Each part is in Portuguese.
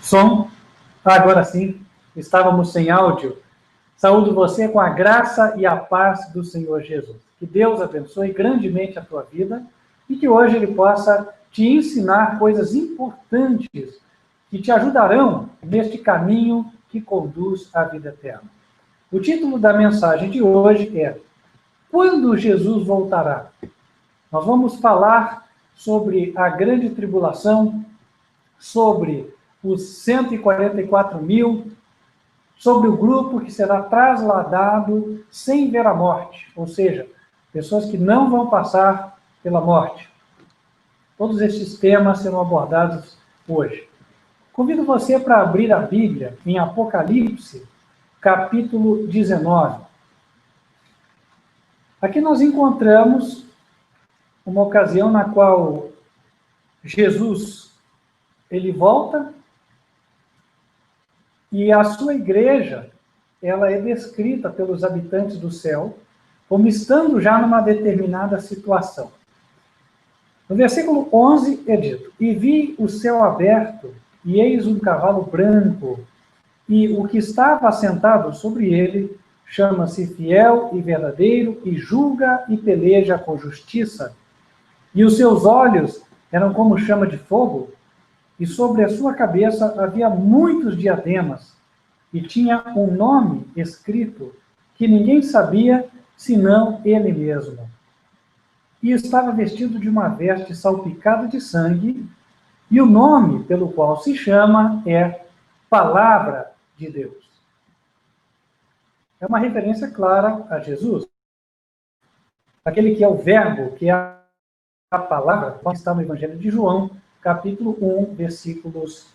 Som? Agora sim, estávamos sem áudio. Saúdo você com a graça e a paz do Senhor Jesus. Que Deus abençoe grandemente a tua vida e que hoje Ele possa te ensinar coisas importantes que te ajudarão neste caminho que conduz à vida eterna. O título da mensagem de hoje é Quando Jesus voltará? Nós vamos falar sobre a grande tribulação, sobre os 144 mil, sobre o grupo que será trasladado sem ver a morte, ou seja, pessoas que não vão passar pela morte. Todos estes temas serão abordados hoje. Convido você para abrir a Bíblia em Apocalipse, capítulo 19. Aqui nós encontramos uma ocasião na qual Jesus, ele volta e a sua igreja, ela é descrita pelos habitantes do céu como estando já numa determinada situação. No versículo 11 é dito, E vi o céu aberto, e eis um cavalo branco, e o que estava assentado sobre ele chama-se Fiel e Verdadeiro, e julga e peleja com justiça. E os seus olhos eram como chama de fogo, e sobre a sua cabeça havia muitos diademas, e tinha um nome escrito que ninguém sabia, senão ele mesmo. E estava vestido de uma veste salpicada de sangue, e o nome pelo qual se chama é Palavra de Deus. É uma referência clara a Jesus. Aquele que é o verbo, que é a palavra, como está no Evangelho de João, capítulo 1, versículos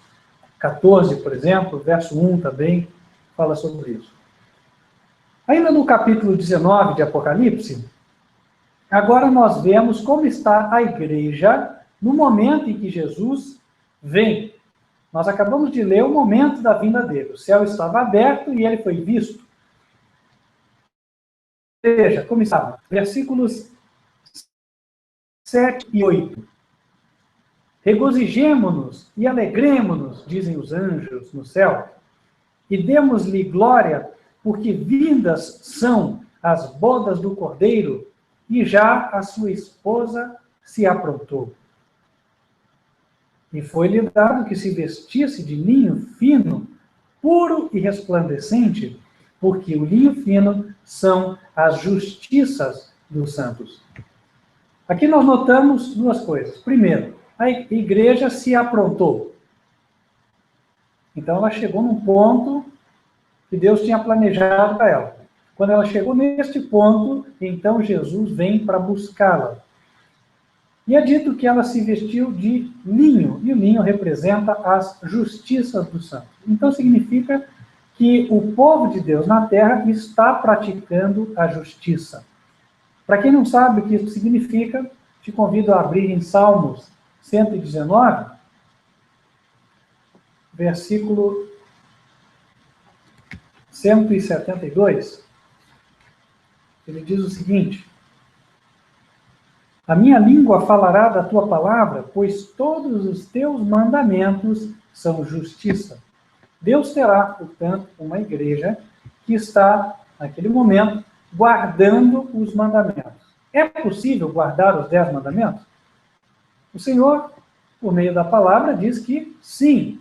14, por exemplo, verso 1 também, fala sobre isso. Ainda no capítulo 19 de Apocalipse, agora nós vemos como está a igreja no momento em que Jesus vem. Nós acabamos de ler o momento da vinda dele. O céu estava aberto e ele foi visto. Veja como estava. Versículos 7 e 8. Regozijemo-nos e alegremo-nos, dizem os anjos no céu, e demos-lhe glória, porque vindas são as bodas do Cordeiro, e já a sua esposa se aprontou. E foi-lhe dado que se vestisse de linho fino, puro e resplandecente, porque o linho fino são as justiças dos santos. Aqui nós notamos duas coisas. Primeiro, a igreja se aprontou. Então ela chegou num ponto que Deus tinha planejado para ela. Quando ela chegou neste ponto, então Jesus vem para buscá-la. E é dito que ela se vestiu de linho, e o linho representa as justiças dos santos. Então significa que o povo de Deus na terra está praticando a justiça. Para quem não sabe o que isso significa, te convido a abrir em Salmos 119, versículo 172. Ele diz o seguinte: A minha língua falará da tua palavra, pois todos os teus mandamentos são justiça. Deus terá, portanto, uma igreja que está, naquele momento, guardando os mandamentos. É possível guardar os 10 mandamentos? O Senhor, por meio da palavra, diz que sim.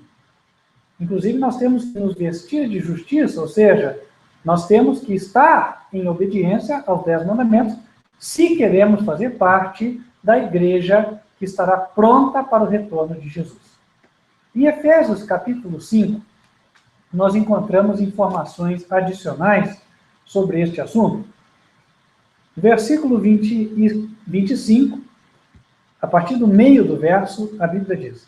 Inclusive, nós temos que nos vestir de justiça, ou seja, nós temos que estar em obediência aos 10 mandamentos, se queremos fazer parte da igreja que estará pronta para o retorno de Jesus. Em Efésios, capítulo 5, nós encontramos informações adicionais sobre este assunto. Versículo 20 e 25, a partir do meio do verso, a Bíblia diz: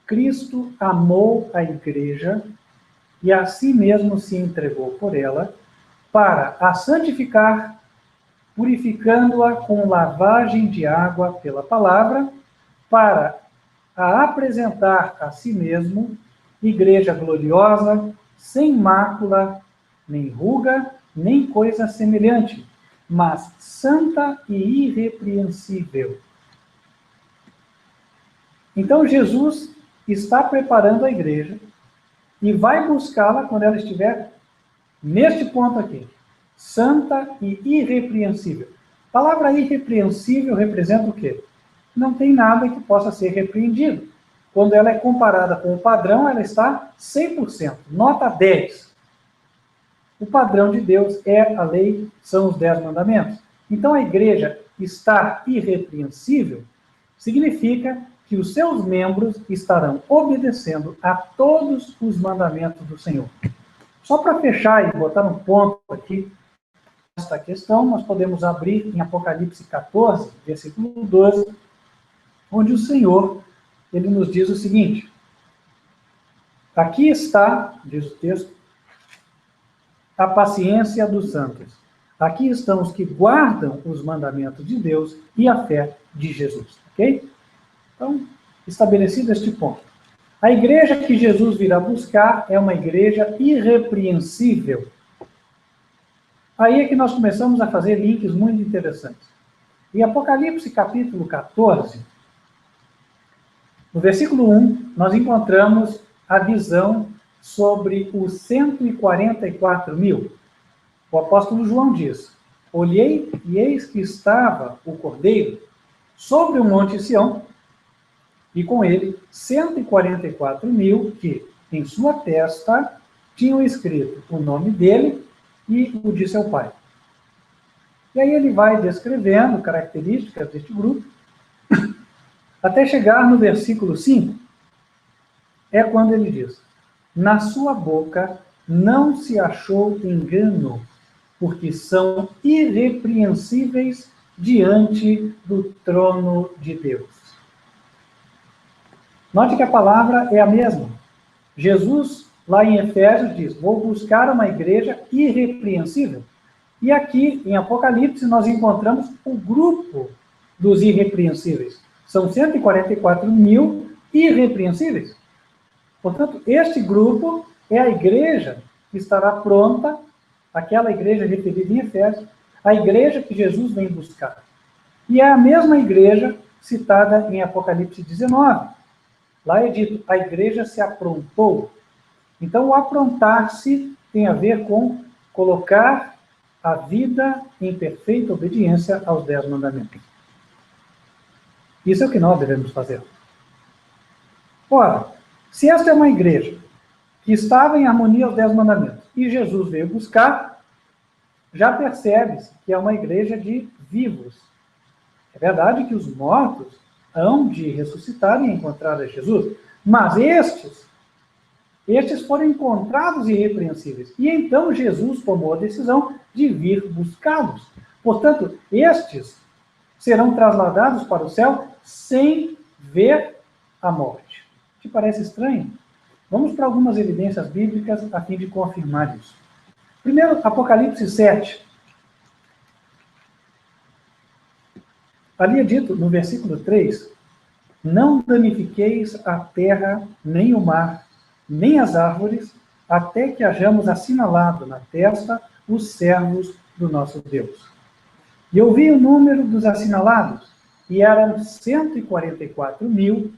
Cristo amou a igreja e a si mesmo se entregou por ela, para a santificar, purificando-a com lavagem de água pela palavra, para a apresentar a si mesmo, igreja gloriosa, sem mácula, nem ruga, nem coisa semelhante, mas santa e irrepreensível. Então Jesus está preparando a igreja e vai buscá-la quando ela estiver neste ponto aqui. Santa e irrepreensível. A palavra irrepreensível representa o quê? Não tem nada que possa ser repreendido. Quando ela é comparada com o padrão, ela está 100%, nota 10. O padrão de Deus é a lei, são os 10 mandamentos. Então, a igreja estar irrepreensível significa que os seus membros estarão obedecendo a todos os mandamentos do Senhor. Só para fechar e botar um ponto aqui, esta questão, nós podemos abrir em Apocalipse 14, versículo 12, onde o Senhor, ele nos diz o seguinte: aqui está, diz o texto, a paciência dos santos. Aqui estão os que guardam os mandamentos de Deus e a fé de Jesus. Ok? Então, estabelecido este ponto. A igreja que Jesus virá buscar é uma igreja irrepreensível. Aí é que nós começamos a fazer links muito interessantes. Em Apocalipse capítulo 14, no versículo 1, nós encontramos a visão sobre os 144 mil. O apóstolo João diz: olhei e eis que estava o Cordeiro sobre o monte Sião, e com ele 144 mil que, em sua testa, tinham escrito o nome dele e o de seu pai. E aí ele vai descrevendo características deste grupo, até chegar no versículo 5, é quando ele diz: na sua boca não se achou engano, porque são irrepreensíveis diante do trono de Deus. Note que a palavra é a mesma. Jesus, lá em Efésios, diz: vou buscar uma igreja irrepreensível. E aqui, em Apocalipse, nós encontramos o grupo dos irrepreensíveis. São 144 mil irrepreensíveis. Portanto, este grupo é a igreja que estará pronta, aquela igreja referida em Efésios, a igreja que Jesus vem buscar. E é a mesma igreja citada em Apocalipse 19. Lá é dito: a igreja se aprontou. Então, o aprontar-se tem a ver com colocar a vida em perfeita obediência aos 10 mandamentos. Isso é o que nós devemos fazer. Ora, se esta é uma igreja que estava em harmonia aos 10 mandamentos e Jesus veio buscar, já percebe-se que é uma igreja de vivos. É verdade que os mortos hão de ressuscitar e encontrar a Jesus, mas estes foram encontrados irrepreensíveis. E então Jesus tomou a decisão de vir buscá-los. Portanto, estes serão trasladados para o céu sem ver a morte. Te parece estranho? Vamos para algumas evidências bíblicas a fim de confirmar isso. Primeiro, Apocalipse 7. Ali é dito, no versículo 3, não danifiqueis a terra, nem o mar, nem as árvores, até que hajamos assinalado na testa os servos do nosso Deus. E eu vi o número dos assinalados, e eram 144 mil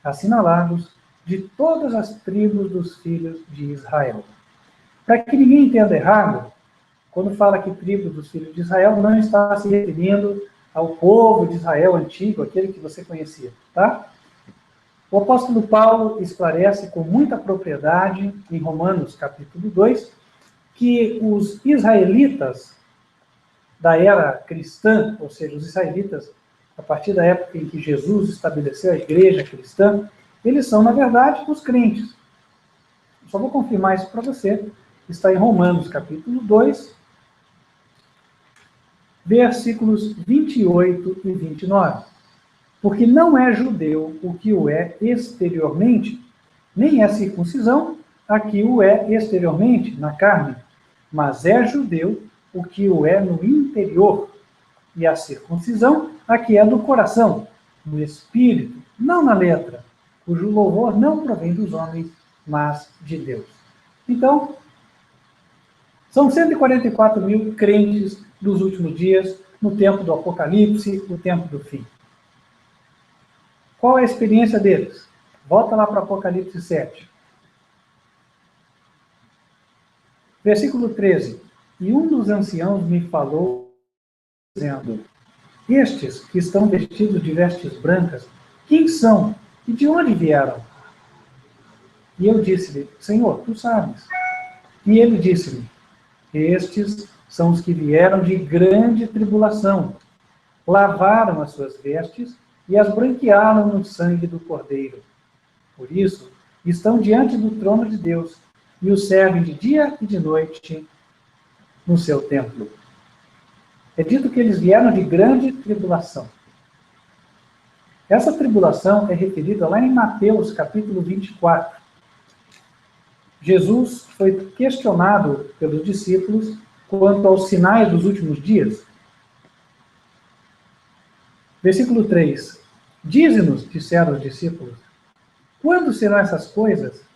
assinalados de todas as tribos dos filhos de Israel. Para que ninguém entenda errado, quando fala que tribo dos filhos de Israel, não está se referindo ao povo de Israel antigo, aquele que você conhecia, tá? O apóstolo Paulo esclarece com muita propriedade, em Romanos capítulo 2, que os israelitas da era cristã, ou seja, os israelitas a partir da época em que Jesus estabeleceu a igreja cristã, eles são, na verdade, os crentes. Só vou confirmar isso para você. Está em Romanos capítulo 2, versículos 28 e 29. Porque não é judeu o que o é exteriormente, nem é circuncisão a que o é exteriormente, na carne, mas é judeu o que o é no interior, e a circuncisão a que é do coração, no espírito, não na letra, cujo louvor não provém dos homens, mas de Deus. Então, são 144 mil crentes dos últimos dias, no tempo do Apocalipse, no tempo do fim. Qual é a experiência deles? Volta lá para Apocalipse 7. Versículo 13. E um dos anciãos me falou, dizendo: estes que estão vestidos de vestes brancas, quem são e de onde vieram? E eu disse-lhe: Senhor, tu sabes. E ele disse-me: estes são os que vieram de grande tribulação, lavaram as suas vestes e as branquearam no sangue do Cordeiro. Por isso, estão diante do trono de Deus e o servem de dia e de noite no seu templo. É dito que eles vieram de grande tribulação. Essa tribulação é referida lá em Mateus, capítulo 24. Jesus foi questionado pelos discípulos quanto aos sinais dos últimos dias. Versículo 3. Dize-nos, disseram os discípulos, quando serão essas coisas?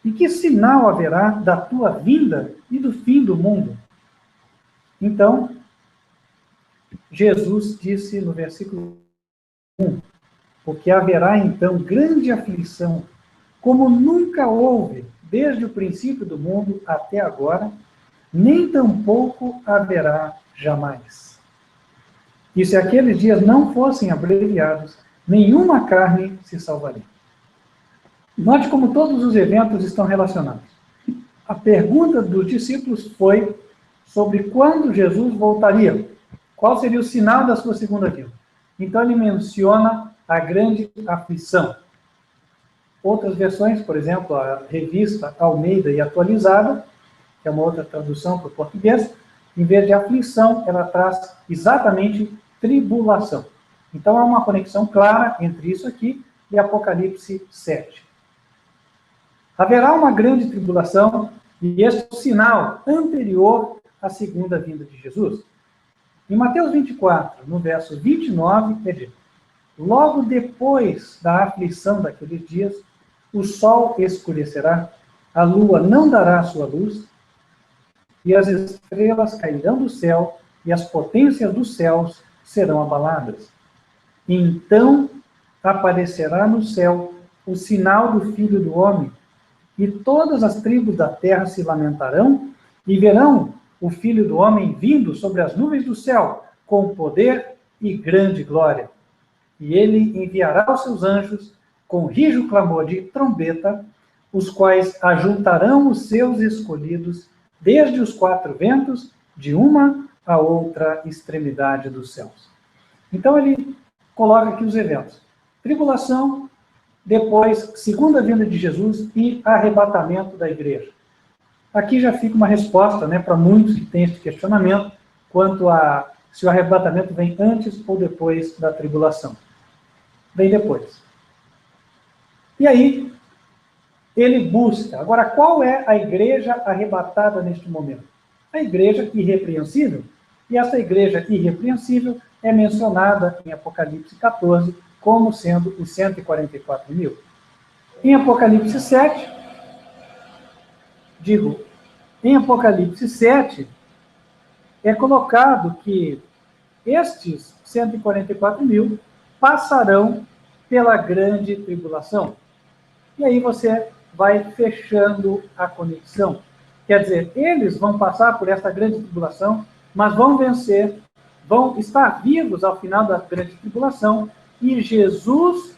E que sinal haverá da tua vinda e do fim do mundo? Então, Jesus disse no versículo 1, porque haverá então grande aflição, como nunca houve, desde o princípio do mundo até agora, nem tampouco haverá jamais. E se aqueles dias não fossem abreviados, nenhuma carne se salvaria. Note como todos os eventos estão relacionados. A pergunta dos discípulos foi sobre quando Jesus voltaria. Qual seria o sinal da sua segunda vinda? Então ele menciona a grande aflição. Outras versões, por exemplo, a revista Almeida e Atualizada, que é uma outra tradução para o português, em vez de aflição, ela traz exatamente tribulação. Então há uma conexão clara entre isso aqui e Apocalipse 7. Haverá uma grande tribulação, e este é o sinal anterior à segunda vinda de Jesus. Em Mateus 24, no verso 29, é dito: logo depois da aflição daqueles dias, o sol escurecerá, a lua não dará sua luz, e as estrelas cairão do céu, e as potências dos céus serão abaladas. Então aparecerá no céu o sinal do Filho do Homem, e todas as tribos da terra se lamentarão, e verão o Filho do Homem vindo sobre as nuvens do céu, com poder e grande glória. E ele enviará os seus anjos, com rijo clamor de trombeta, os quais ajuntarão os seus escolhidos, desde os quatro ventos, de uma a outra extremidade dos céus. Então ele coloca aqui os eventos: tribulação, depois segunda vinda de Jesus e arrebatamento da igreja. Aqui já fica uma resposta, para muitos que têm este questionamento quanto a se o arrebatamento vem antes ou depois da tribulação. Vem depois. E aí, ele busca. Agora, qual é a igreja arrebatada neste momento? A igreja irrepreensível. E essa igreja irrepreensível é mencionada em Apocalipse 14 como sendo os 144 mil. Em Apocalipse 7, é colocado que estes 144 mil passarão pela grande tribulação. E aí você vai fechando a conexão. Quer dizer, eles vão passar por essa grande tribulação, mas vão vencer, vão estar vivos ao final da grande tribulação, e Jesus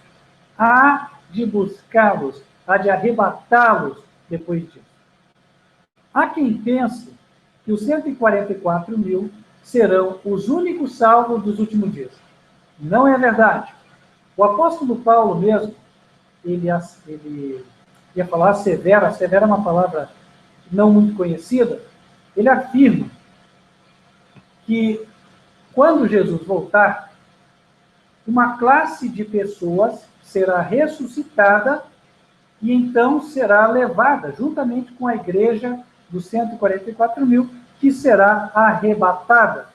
há de buscá-los, há de arrebatá-los depois disso. Há quem pense que os 144 mil serão os únicos salvos dos últimos dias. Não é verdade. O apóstolo Paulo mesmo, ele ia falar severa é uma palavra não muito conhecida, ele afirma que quando Jesus voltar, uma classe de pessoas será ressuscitada e então será levada, juntamente com a igreja dos 144 mil, que será arrebatada.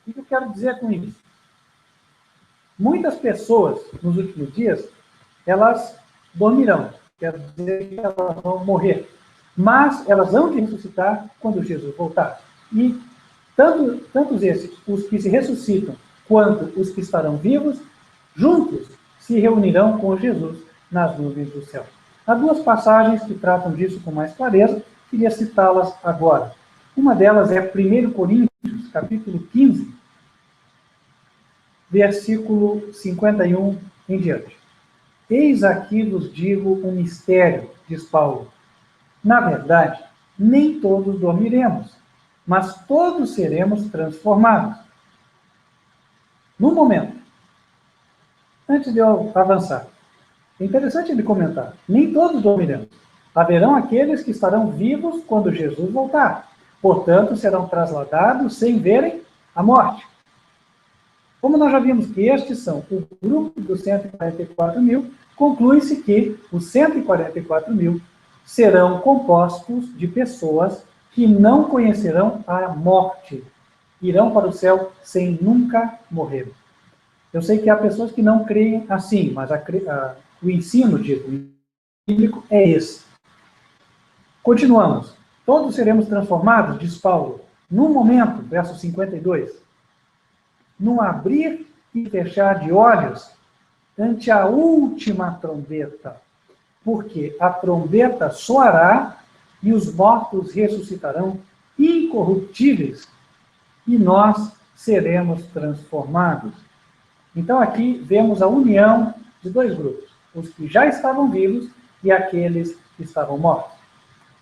O que eu quero dizer com isso? Muitas pessoas, nos últimos dias, elas dormirão, quer dizer que elas vão morrer, mas elas vão de ressuscitar quando Jesus voltar. E tantos esses, os que se ressuscitam, quanto os que estarão vivos, juntos se reunirão com Jesus nas nuvens do céu. Há duas passagens que tratam disso com mais clareza, queria citá-las agora. Uma delas é 1 Coríntios, capítulo 15, versículo 51 em diante. Eis aqui vos digo um mistério, diz Paulo. Na verdade, nem todos dormiremos, mas todos seremos transformados. No momento, antes de eu avançar, é interessante ele comentar, nem todos dormiremos. Haverão aqueles que estarão vivos quando Jesus voltar. Portanto, serão trasladados sem verem a morte. Como nós já vimos que estes são o grupo dos 144 mil, conclui-se que os 144 mil serão compostos de pessoas que não conhecerão a morte, irão para o céu sem nunca morrer. Eu sei que há pessoas que não creem assim, mas o ensino bíblico é esse. Continuamos. Todos seremos transformados, diz Paulo, num momento, verso 52, num abrir e fechar de olhos, ante a última trombeta, porque a trombeta soará e os mortos ressuscitarão incorruptíveis e nós seremos transformados. Então aqui vemos a união de dois grupos, os que já estavam vivos e aqueles que estavam mortos.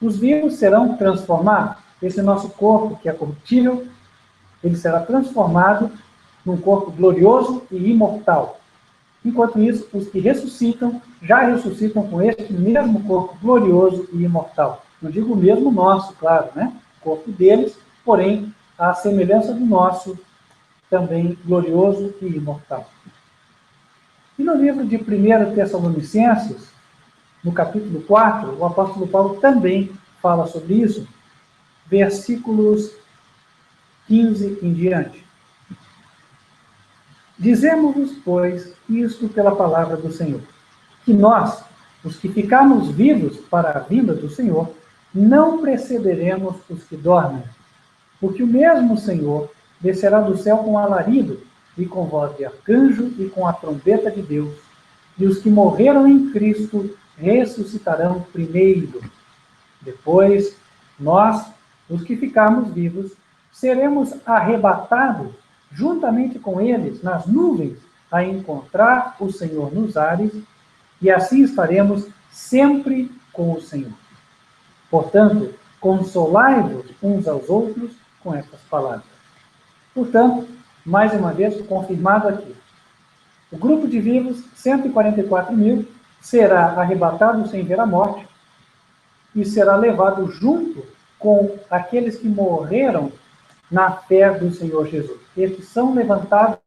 Os vivos serão transformados. Esse nosso corpo, que é corruptível, ele será transformado num corpo glorioso e imortal. Enquanto isso, os que ressuscitam, já ressuscitam com este mesmo corpo glorioso e imortal. Não digo o mesmo nosso, claro, né? O corpo deles, porém, a semelhança do nosso, também glorioso e imortal. E no livro de 1 Tessalonicenses, no capítulo 4, o apóstolo Paulo também fala sobre isso, versículos 15 em diante. Dizemos-vos, pois, isto pela palavra do Senhor, que nós, os que ficarmos vivos para a vinda do Senhor, não precederemos os que dormem, porque o mesmo Senhor descerá do céu com alarido, e com voz de arcanjo, e com a trombeta de Deus, e os que morreram em Cristo ressuscitarão primeiro. Depois, nós, os que ficarmos vivos, seremos arrebatados juntamente com eles nas nuvens a encontrar o Senhor nos ares, e assim estaremos sempre com o Senhor. Portanto, consolai-vos uns aos outros com estas palavras. Portanto, mais uma vez, confirmado aqui. O grupo de vivos, 144 mil, será arrebatado sem ver a morte e será levado junto com aqueles que morreram na fé do Senhor Jesus. Estes são levantados,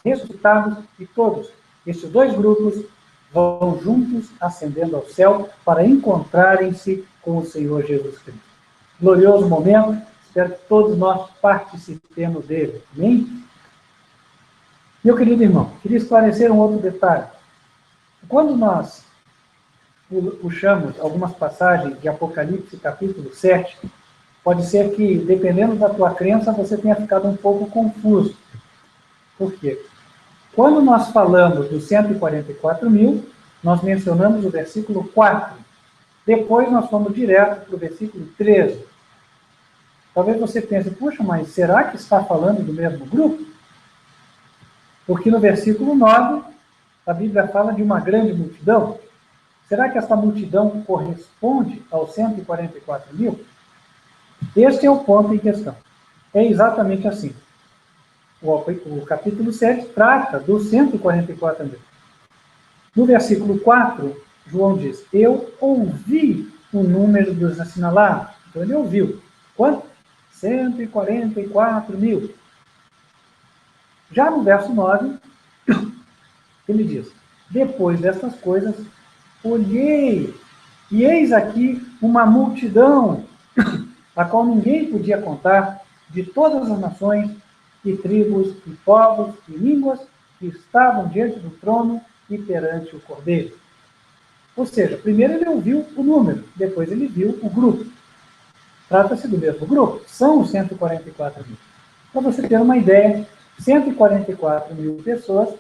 ressuscitados, e todos, estes dois grupos, vão juntos ascendendo ao céu para encontrarem-se com o Senhor Jesus Cristo. Glorioso momento, espero que todos nós participemos dele. Amém? Meu querido irmão, queria esclarecer um outro detalhe. Quando nós puxamos algumas passagens de Apocalipse, capítulo 7, pode ser que, dependendo da tua crença, você tenha ficado um pouco confuso. Por quê? Quando nós falamos dos 144 mil, nós mencionamos o versículo 4. Depois nós fomos direto para o versículo 13. Talvez você pense, puxa, mas será que está falando do mesmo grupo? Porque no versículo 9, a Bíblia fala de uma grande multidão. Será que essa multidão corresponde aos 144 mil? Este é o ponto em questão. É exatamente assim. O capítulo 7 trata dos 144 mil. No versículo 4, João diz, eu ouvi o número dos assinalados. Então ele ouviu. Quanto? 144 mil. Já no verso 9, ele diz, depois destas coisas, olhei, e eis aqui uma multidão, a qual ninguém podia contar, de todas as nações, e tribos, e povos, e línguas, que estavam diante do trono e perante o Cordeiro. Ou seja, primeiro ele ouviu o número, depois ele viu o grupo. Trata-se do mesmo grupo, são os 144 mil. Para você ter uma ideia, 144 mil pessoas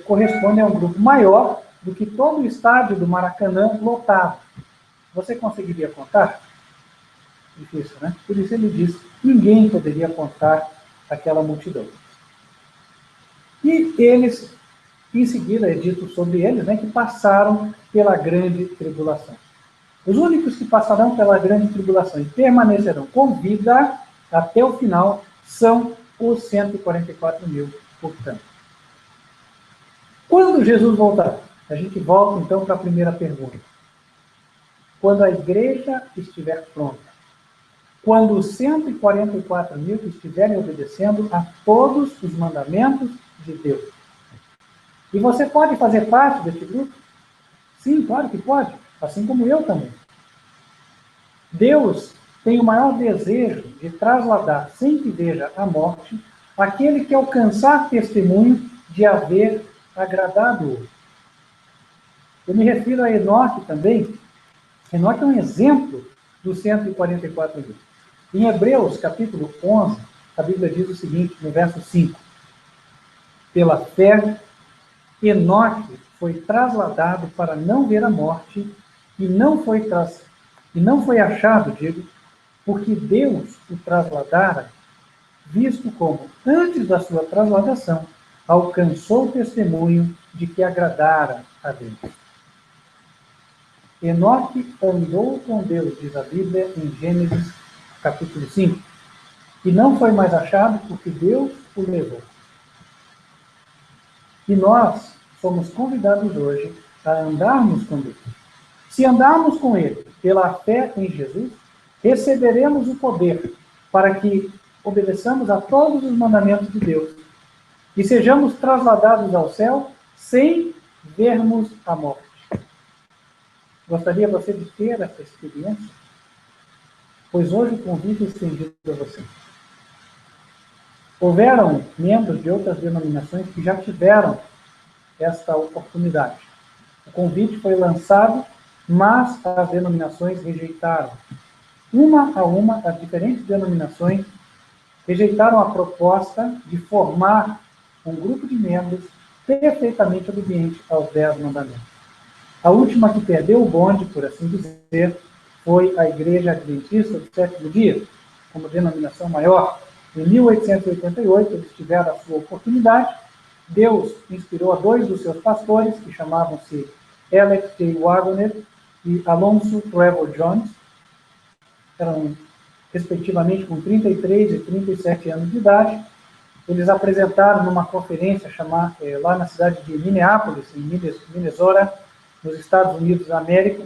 correspondem a um grupo maior do que todo o estádio do Maracanã lotado. você conseguiria contar? Difícil, né? Por isso ele diz, ninguém poderia contar aquela multidão. E eles, em seguida, é dito sobre eles, né, que passaram pela grande tribulação. Os únicos que passarão pela grande tribulação e permanecerão com vida até o final são os 144 mil, portanto. Quando Jesus voltar? A gente volta, então, para a primeira pergunta. Quando a igreja estiver pronta. Quando os 144 mil estiverem obedecendo a todos os mandamentos de Deus. E você pode fazer parte desse grupo? Sim, claro que pode. Assim como eu também. Deus tem o maior desejo de trasladar, sem que veja a morte, aquele que alcançar testemunho de haver agradado o outro. Eu me refiro a Enoque também. Enoque é um exemplo dos 144 mil. Em Hebreus, capítulo 11, a Bíblia diz o seguinte, no verso 5. Pela fé, Enoque foi trasladado para não ver a morte e não foi achado, porque Deus o trasladara, visto como, antes da sua trasladação, alcançou o testemunho de que agradara a Deus. Enoque andou com Deus, diz a Bíblia em Gênesis, capítulo 5, e não foi mais achado porque Deus o levou. E nós somos convidados hoje a andarmos com Deus. Se andarmos com Ele pela fé em Jesus, receberemos o poder para que obedeçamos a todos os mandamentos de Deus e sejamos trasladados ao céu sem vermos a morte. Gostaria você de ter essa experiência? Pois hoje o convite é estendido a você. Houveram membros de outras denominações que já tiveram esta oportunidade. O convite foi lançado, mas as denominações rejeitaram. Uma a uma, as diferentes denominações rejeitaram a proposta de formar um grupo de membros perfeitamente obediente aos 10 mandamentos. A última que perdeu o bonde, por assim dizer, foi a Igreja Adventista do Sétimo Dia, como denominação maior. Em 1888, eles tiveram a sua oportunidade. Deus inspirou a 2 dos seus pastores, que chamavam-se Alex J. Wagoner e Alonso Trevor Jones. Eram, respectivamente, com 33 e 37 anos de idade. Eles apresentaram numa conferência lá na cidade de Minneapolis, em Minnesota, nos Estados Unidos da América,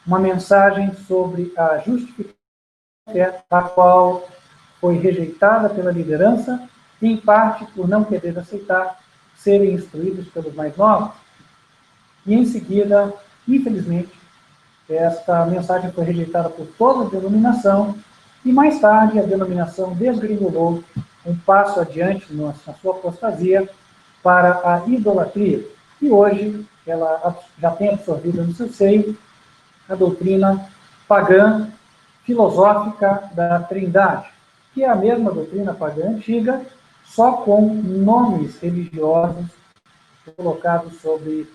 uma mensagem sobre a justificação, a qual foi rejeitada pela liderança, em parte por não querer aceitar serem instruídos pelos mais novos. E em seguida, infelizmente, esta mensagem foi rejeitada por toda a denominação, e mais tarde a denominação desgringolou um passo adiante na sua apostasia para a idolatria. E hoje ela já tem absorvido no seu seio a doutrina pagã filosófica da Trindade, que é a mesma doutrina pagã antiga, só com nomes religiosos colocados sobre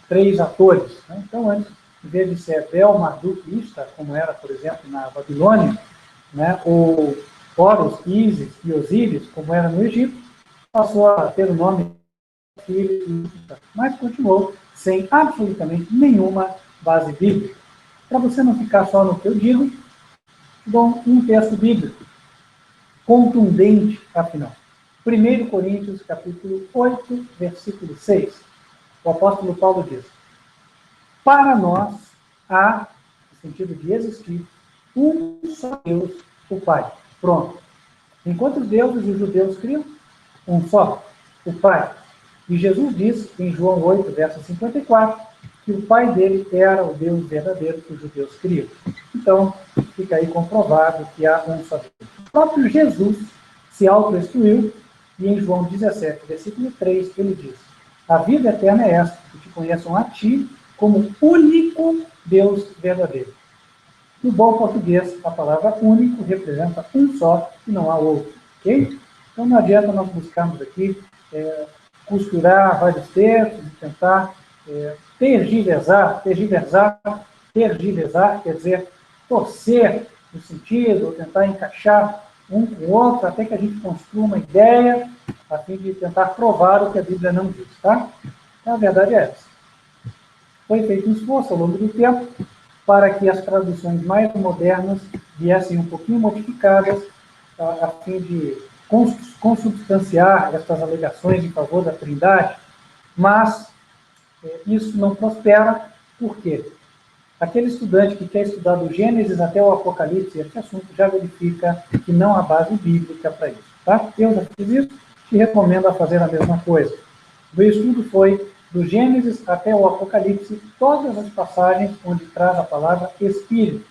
3 atores. Né? Então, antes, em vez de ser Bel, Marduk e Ishtar, como era, por exemplo, na Babilônia, né, ou Horus, Ísis e Osíris, como era no Egito, passou a ter o nome de Ishtar, mas continuou sem absolutamente nenhuma base bíblica. Para você não ficar só no que eu digo, dou um texto bíblico, contundente, afinal. 1 Coríntios, capítulo 8, versículo 6. O apóstolo Paulo diz: para nós há, no sentido de existir, um só Deus, o Pai. Pronto. Enquanto os deuses e os judeus criam, um só, o Pai. E Jesus diz, em João 8, verso 54, que o Pai dele era o Deus verdadeiro que os judeus criam. Então, fica aí comprovado que há um só Deus. O próprio Jesus se auto-instruiu, e em João 17, versículo 3, ele diz: a vida eterna é esta, que te conheçam a ti como único Deus verdadeiro. No bom português, a palavra único representa um só e não há outro. Ok? Então não adianta nós buscarmos aqui costurar vários textos e tentar tergiversar tergiversar, quer dizer, torcer o sentido, ou tentar encaixar um com o outro, até que a gente construa uma ideia, a fim de tentar provar o que a Bíblia não diz, tá? Então, a verdade é essa. Foi feito um esforço ao longo do tempo para que as traduções mais modernas viessem um pouquinho modificadas, a fim de consubstanciar estas alegações em favor da Trindade, mas isso não prospera. Por quê? Aquele estudante que quer estudar do Gênesis até o Apocalipse, esse assunto já verifica que não há base bíblica para isso. Tá? Eu já fiz isso, te recomendo a fazer a mesma coisa. O meu estudo foi do Gênesis até o Apocalipse, todas as passagens onde traz a palavra Espírito.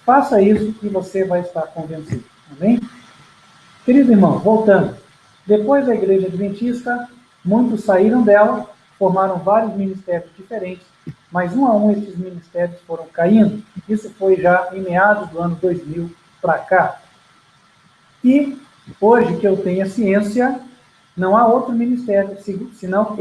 Faça isso e você vai estar convencido. Amém? Querido irmão, voltando. Depois da Igreja Adventista, muitos saíram dela, formaram vários ministérios diferentes, mas um a um esses ministérios foram caindo. Isso foi já em meados do ano 2000 para cá. E hoje que eu tenho a ciência, não há outro ministério senão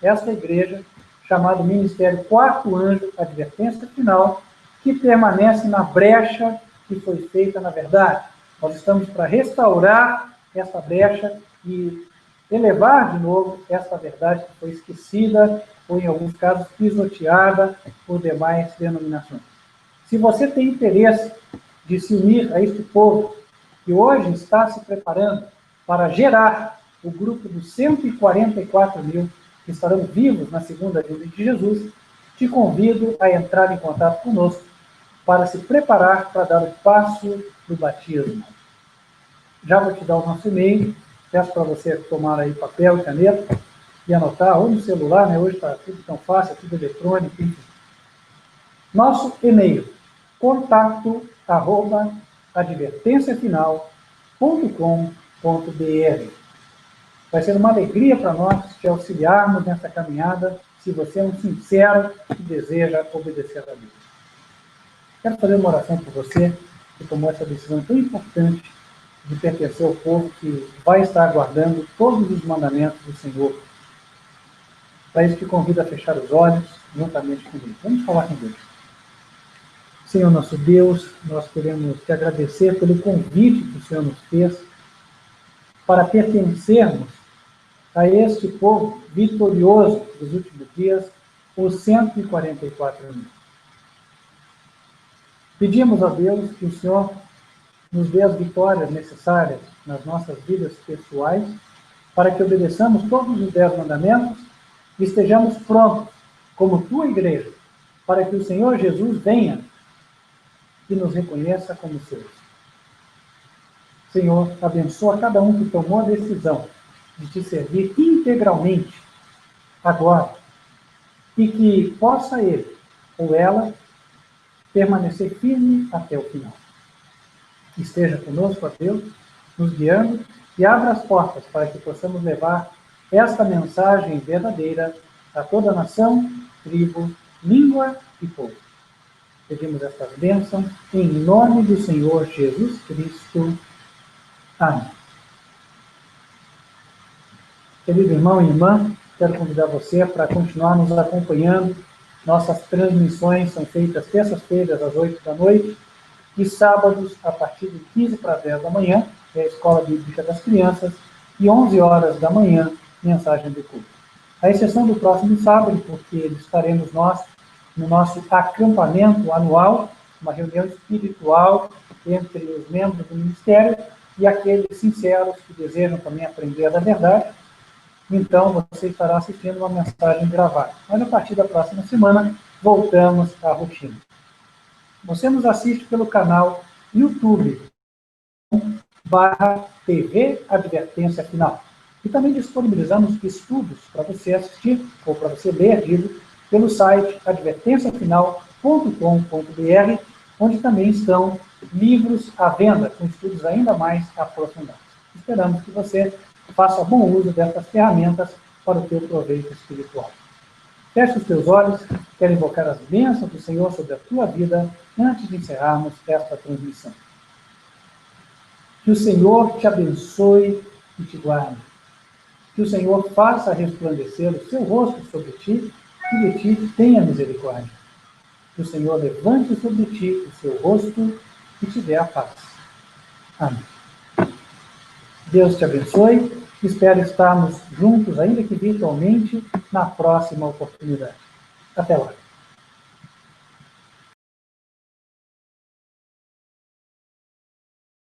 esta igreja, chamado Ministério Quarto Anjo, Advertência Final, que permanece na brecha que foi feita na verdade. Nós estamos para restaurar essa brecha e elevar de novo essa verdade que foi esquecida ou, em alguns casos, pisoteada por demais denominações. Se você tem interesse de se unir a este povo que hoje está se preparando para gerar o grupo dos 144 mil que estarão vivos na segunda vinda de Jesus, te convido a entrar em contato conosco para se preparar para dar o passo do batismo. Já vou te dar o nosso e-mail, peço para você tomar aí papel e caneta e anotar, ou no celular, né? Hoje está tudo tão fácil, tudo eletrônico, enfim. Nosso e-mail, contato@advertenciafinal.com.br. Vai ser uma alegria para nós te auxiliarmos nessa caminhada, se você é um sincero que deseja obedecer a Deus. Quero fazer uma oração por você que tomou essa decisão tão importante de pertencer ao povo que vai estar guardando todos os mandamentos do Senhor. Para isso, te convido a fechar os olhos juntamente comigo. Vamos falar com Deus. Senhor nosso Deus, nós queremos te agradecer pelo convite que o Senhor nos fez para pertencermos a este povo vitorioso dos últimos dias, os 144 mil. Pedimos a Deus que o Senhor nos dê as vitórias necessárias nas nossas vidas pessoais, para que obedeçamos todos os 10 mandamentos e estejamos prontos, como tua igreja, para que o Senhor Jesus venha e nos reconheça como seus. Senhor, abençoa cada um que tomou a decisão de te servir integralmente agora, e que possa ele ou ela permanecer firme até o final. Esteja conosco, ó Deus, nos guiando, e abra as portas para que possamos levar esta mensagem verdadeira a toda a nação, tribo, língua e povo. Pedimos estas bênçãos em nome do Senhor Jesus Cristo. Amém. Querido irmão e irmã, quero convidar você para continuar nos acompanhando. Nossas transmissões são feitas terças-feiras às 8 da noite e sábados a partir de 15 para 10 da manhã, é a Escola Bíblica das Crianças, e 11 horas da manhã, mensagem do culto. A exceção do próximo sábado, porque estaremos nós no nosso acampamento anual, uma reunião espiritual entre os membros do ministério e aqueles sinceros que desejam também aprender da verdade. Então, você estará assistindo uma mensagem gravada. Mas, a partir da próxima semana, voltamos à rotina. Você nos assiste pelo canal YouTube/TV Advertência Final. E também disponibilizamos estudos para você assistir, ou para você ler, digo, pelo site advertenciafinal.com.br, onde também estão livros à venda, com estudos ainda mais aprofundados. Esperamos que você faça bom uso dessas ferramentas para o teu proveito espiritual. Feche os teus olhos, quero invocar as bênçãos do Senhor sobre a tua vida, antes de encerrarmos esta transmissão. Que o Senhor te abençoe e te guarde. Que o Senhor faça resplandecer o seu rosto sobre ti e de ti tenha misericórdia. que o Senhor levante sobre ti o seu rosto e te dê a paz. Amém. Deus te abençoe. Espero estarmos juntos, ainda que virtualmente, na próxima oportunidade. Até lá.